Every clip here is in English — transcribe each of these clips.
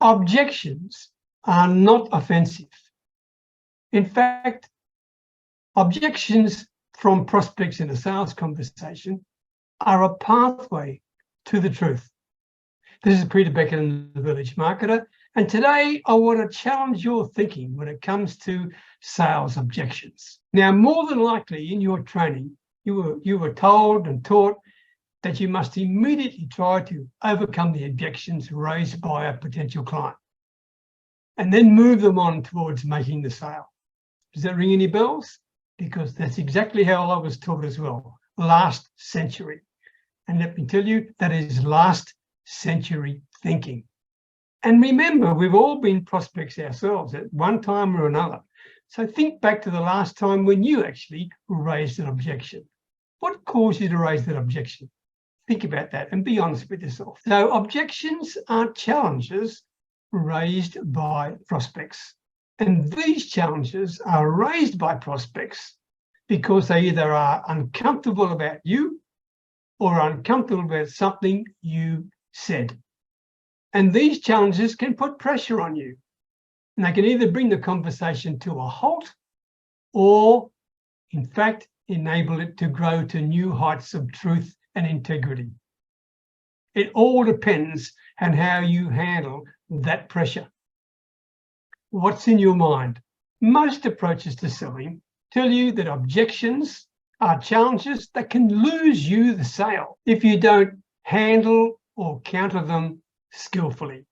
Objections are not offensive. In fact, objections from prospects in a sales conversation are a pathway to the truth. This is Peter Beckenham, the Village Marketer, and today I want to challenge your thinking when it comes to sales objections. Now, more than likely in your training, you were told and taught that you must immediately try to overcome the objections raised by a potential client and then move them on towards making the sale. Does that ring any bells? Because that's exactly how I was taught as well, last century. And let me tell you, that is last century thinking. And remember, we've all been prospects ourselves at one time or another. So think back to the last time when you actually raised an objection. What caused you to raise that objection? Think about that and be honest with yourself. So objections are challenges raised by prospects. And these challenges are raised by prospects because they either are uncomfortable about you or uncomfortable about something you said. And these challenges can put pressure on you. And they can either bring the conversation to a halt or, in fact, enable it to grow to new heights of truth and integrity. It all depends on how you handle that pressure. What's in your mind? Most approaches to selling tell you that objections are challenges that can lose you the sale if you don't handle or counter them skillfully.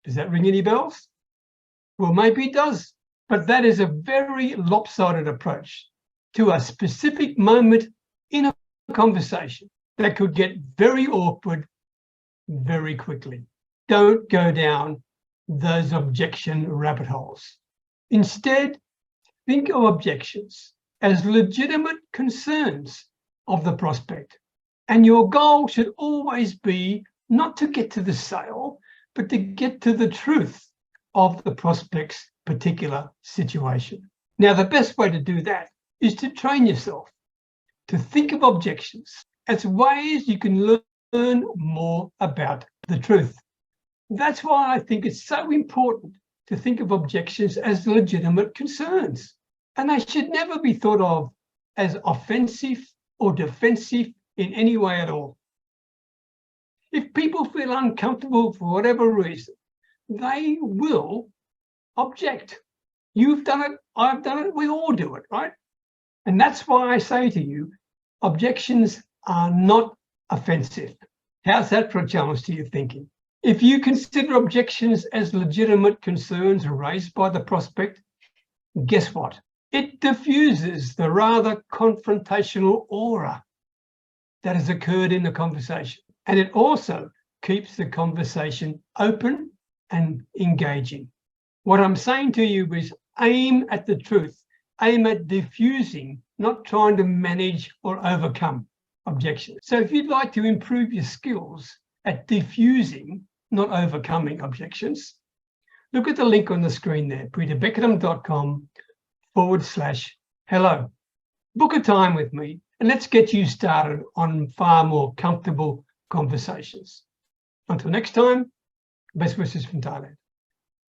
Does that ring any bells? Well, maybe it does, but that is a very lopsided approach to a specific moment in a conversation that could get very awkward very quickly. Don't go down those objection rabbit holes. Instead, think of objections as legitimate concerns of the prospect. And your goal should always be not to get to the sale, but to get to the truth of the prospect's particular situation. Now, the best way to do that is to train yourself to think of objections as ways you can learn more about the truth. That's why I think it's so important to think of objections as legitimate concerns. And they should never be thought of as offensive or defensive in any way at all. If people feel uncomfortable for whatever reason, they will object. You've done it, I've done it, we all do it, right? And that's why I say to you, objections are not offensive. How's that for a challenge to your thinking? If you consider objections as legitimate concerns raised by the prospect, guess what? It diffuses the rather confrontational aura that has occurred in the conversation. And it also keeps the conversation open and engaging. What I'm saying to you is aim at the truth, aim at diffusing, not trying to manage or overcome objections. So if you'd like to improve your skills at diffusing, not overcoming objections, look at the link on the screen there, peterbeckenham.com/hello. Book a time with me and let's get you started on far more comfortable conversations. Until next time, best wishes from Thailand.